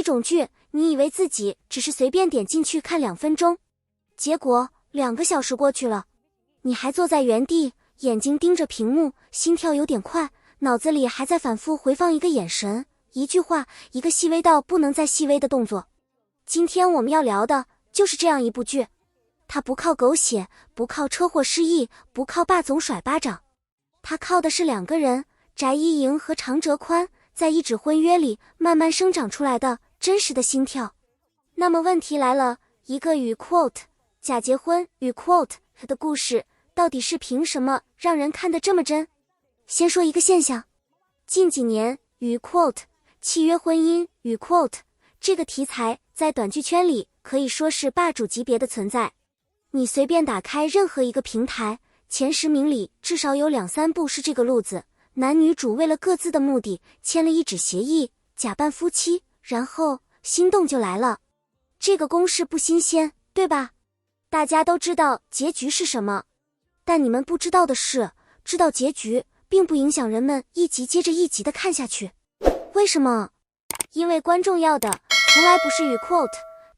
种剧，你以为自己只是随便点进去看2分钟，结果2个小时过去了，你还坐在原地，眼睛盯着屏幕，心跳有点快，脑子里还在反复回放一个眼神、一句话、一个细微到不能再细微的动作。今天我们要聊的就是这样一部剧，它不靠狗血，不靠车祸失忆，不靠霸总甩巴掌，它靠的是2个人，翟一莹和常哲宽，在一纸婚约里慢慢生长出来的真实的心跳。那么问题来了，一个与 quote 假结婚与 quote 的故事，到底是凭什么让人看得这么真？先说一个现象，近几年与 quote 契约婚姻与 quote 这个题材在短剧圈里可以说是霸主级别的存在。你随便打开任何一个平台，前10名里至少有2-3部是这个路子，男女主为了各自的目的签了一纸协议，假扮夫妻，然后心动就来了。这个公式不新鲜，对吧？大家都知道结局是什么，但你们不知道的是，知道结局并不影响人们一集接着一集的看下去。为什么？因为观众要的从来不是与 quote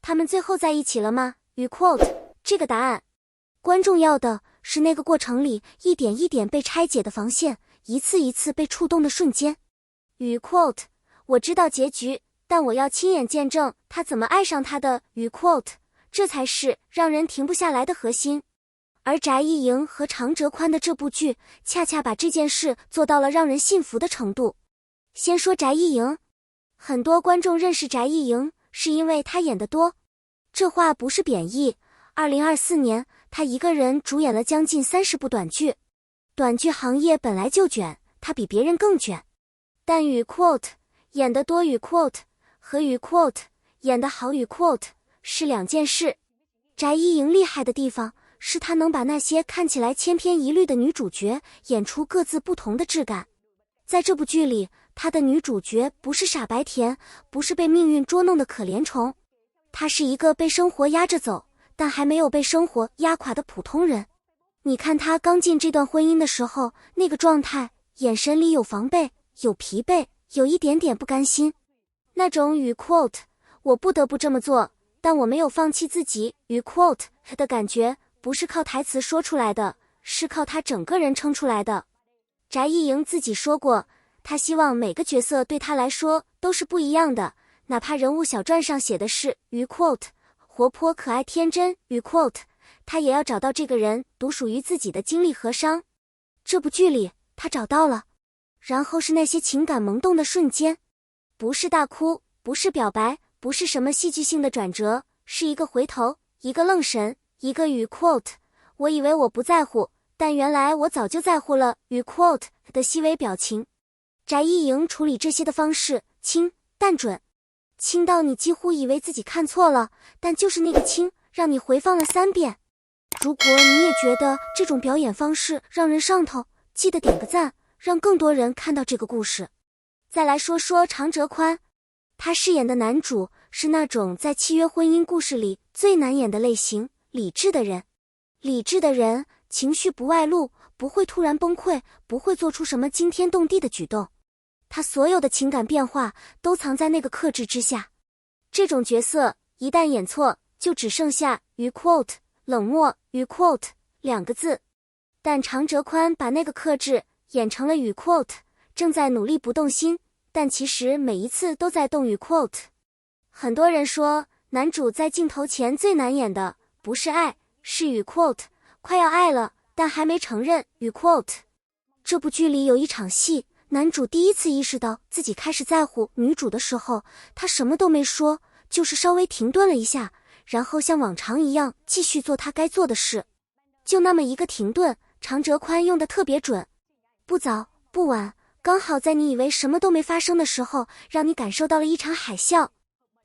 他们最后在一起了吗？与 quote 这个答案，观众要的是那个过程里一点一点被拆解的防线，一次一次被触动的瞬间。与 quote 我知道结局，但我要亲眼见证他怎么爱上他的。与 quote 这才是让人停不下来的核心。而翟一莹和常哲宽的这部剧恰恰把这件事做到了让人信服的程度。先说翟一莹，很多观众认识翟一莹是因为她演得多，这话不是贬义。2024年她一个人主演了将近30部短剧，短剧行业本来就卷，她比别人更卷。但与 quote 演得多与 quote 和与 quote 演得好与 quote 是2件事。翟一莹厉害的地方是她能把那些看起来千篇一律的女主角演出各自不同的质感。在这部剧里，她的女主角不是傻白甜，不是被命运捉弄的可怜虫，她是一个被生活压着走，但还没有被生活压垮的普通人。你看她刚进这段婚姻的时候，那个状态，眼神里有防备，有疲惫，有一点点不甘心。那种与 quote 我不得不这么做，但我没有放弃自己与 quote 的感觉，不是靠台词说出来的，是靠她整个人撑出来的。翟一莹自己说过，她希望每个角色对她来说都是不一样的，哪怕人物小传上写的是与 quote 活泼可爱天真与 quote， 她也要找到这个人独属于自己的经历和伤。这部剧里她找到了，然后是那些情感萌动的瞬间，不是大哭，不是表白，不是什么戏剧性的转折，是一个回头，一个愣神，一个与 quote 我以为我不在乎，但原来我早就在乎了与 quote 的细微表情。翟一莹处理这些的方式轻但准，轻到你几乎以为自己看错了，但就是那个轻让你回放了3遍。如果你也觉得这种表演方式让人上头，记得点个赞，让更多人看到这个故事。再来说说常哲宽，他饰演的男主是那种在契约婚姻故事里最难演的类型，理智的人。理智的人情绪不外露，不会突然崩溃，不会做出什么惊天动地的举动，他所有的情感变化都藏在那个克制之下。这种角色一旦演错，就只剩下与 quote 冷漠与 quote 2个字。但常哲宽把那个克制演成了与 quote 正在努力不动心，但其实每一次都在动与 quote。 很多人说男主在镜头前最难演的不是爱，是与 quote 快要爱了但还没承认与 quote。 这部剧里有一场戏，男主第一次意识到自己开始在乎女主的时候，他什么都没说，就是稍微停顿了一下，然后像往常一样继续做他该做的事。就那么一个停顿，常哲宽用得特别准，不早不晚，刚好在你以为什么都没发生的时候，让你感受到了一场海啸。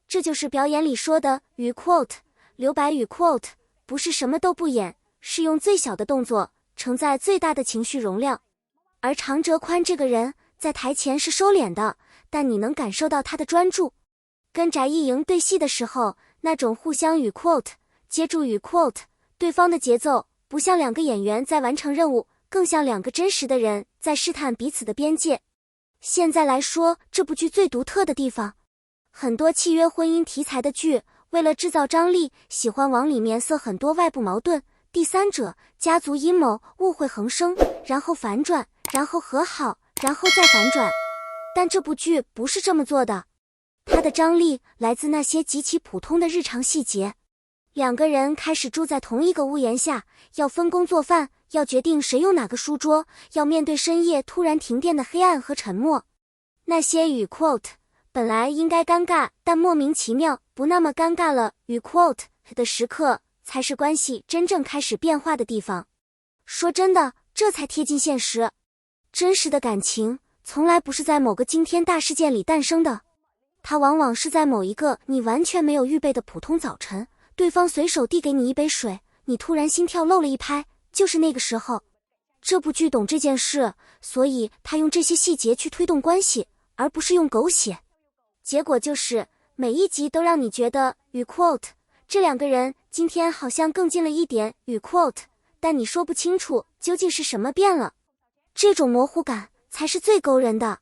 这就是表演里说的与 quote 留白与 quote， 不是什么都不演，是用最小的动作承载最大的情绪容量。而常哲宽这个人在台前是收敛的，但你能感受到他的专注。跟翟一莹对戏的时候，那种互相与 quote 接住与 quote 对方的节奏，不像2个演员在完成任务，更像2个真实的人在试探彼此的边界。现在来说这部剧最独特的地方，很多契约婚姻题材的剧，为了制造张力，喜欢往里面塞很多外部矛盾、第三者、家族阴谋、误会横生，然后反转，然后和好，然后再反转。但这部剧不是这么做的，它的张力来自那些极其普通的日常细节。两个人开始住在同一个屋檐下，要分工做饭，要决定谁用哪个书桌，要面对深夜突然停电的黑暗和沉默。那些与 quote 本来应该尴尬，但莫名其妙不那么尴尬了与 quote 的时刻，才是关系真正开始变化的地方。说真的，这才贴近现实。真实的感情从来不是在某个惊天大事件里诞生的，它往往是在某一个你完全没有预备的普通早晨，对方随手递给你一杯水，你突然心跳漏了一拍，就是那个时候。这部剧懂这件事，所以他用这些细节去推动关系，而不是用狗血。结果就是每一集都让你觉得与 quote 这两个人今天好像更近了一点与 quote， 但你说不清楚究竟是什么变了。这种模糊感才是最勾人的。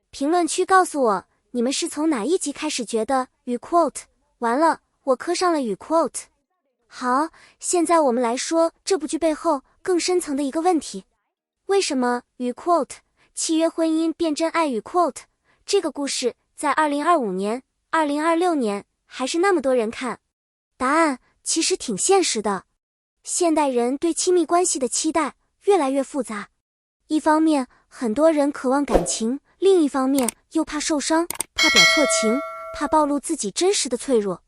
评论区告诉我，你们是从哪一集开始觉得与 quote？ 完了，我磕上了与 quote。 好，现在我们来说这部剧背后更深层的一个问题。为什么与 quote 契约婚姻变真爱与 quote 这个故事在2025年、2026年还是那么多人看？答案其实挺现实的。现代人对亲密关系的期待越来越复杂，一方面很多人渴望感情，另一方面又怕受伤，怕表错情，怕暴露自己真实的脆弱。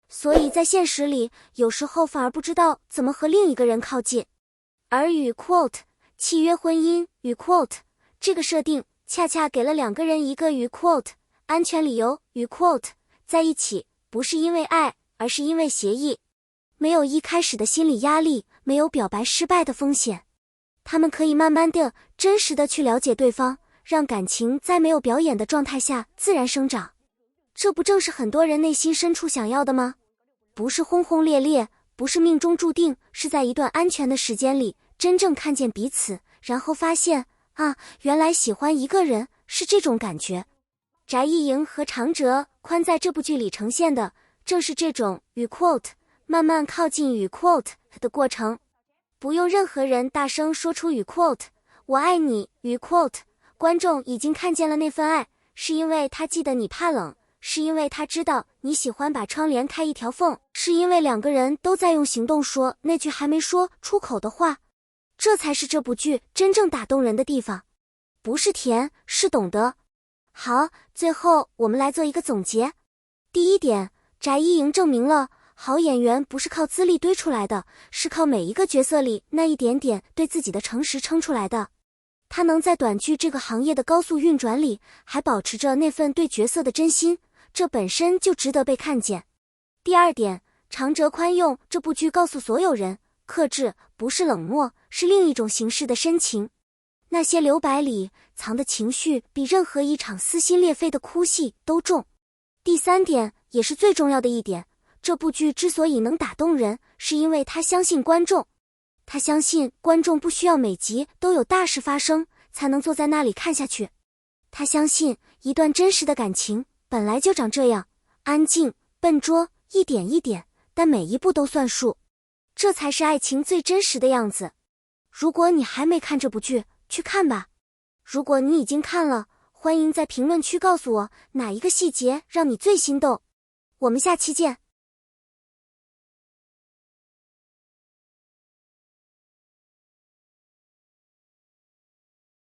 所以在现实里，有时候反而不知道怎么和另一个人靠近。而与 quote 契约婚姻与 quote 这个设定，恰恰给了两个人一个与 quote 安全理由。与 quote 在一起不是因为爱，而是因为协议。没有一开始的心理压力，没有表白失败的风险，他们可以慢慢的、真实的去了解对方，让感情在没有表演的状态下自然生长。这不正是很多人内心深处想要的吗？不是轰轰烈烈，不是命中注定，是在一段安全的时间里真正看见彼此，然后发现啊，原来喜欢一个人是这种感觉。翟艺莹和长泽宽在这部剧里呈现的正是这种与 quote 慢慢靠近与 quote 的过程。不用任何人大声说出与 quote 我爱你与 quote， 观众已经看见了那份爱，是因为他记得你怕冷，是因为他知道你喜欢把窗帘开一条缝，是因为两个人都在用行动说那句还没说出口的话。这才是这部剧真正打动人的地方，不是甜，是懂得。好，最后我们来做一个总结。第一点，翟艺莹证明了好演员不是靠资历堆出来的，是靠每一个角色里那一点点对自己的诚实撑出来的。他能在短剧这个行业的高速运转里，还保持着那份对角色的真心，这本身就值得被看见。第二点，长泽宽用这部剧告诉所有人，克制不是冷漠，是另一种形式的深情。那些留白里藏的情绪，比任何一场撕心裂肺的哭戏都重。第三点，也是最重要的一点，这部剧之所以能打动人，是因为他相信观众。他相信观众不需要每集都有大事发生，才能坐在那里看下去。他相信一段真实的感情本来就长这样，安静、笨拙，一点一点，但每一步都算数。这才是爱情最真实的样子。如果你还没看这部剧，去看吧。如果你已经看了，欢迎在评论区告诉我哪一个细节让你最心动。我们下期见。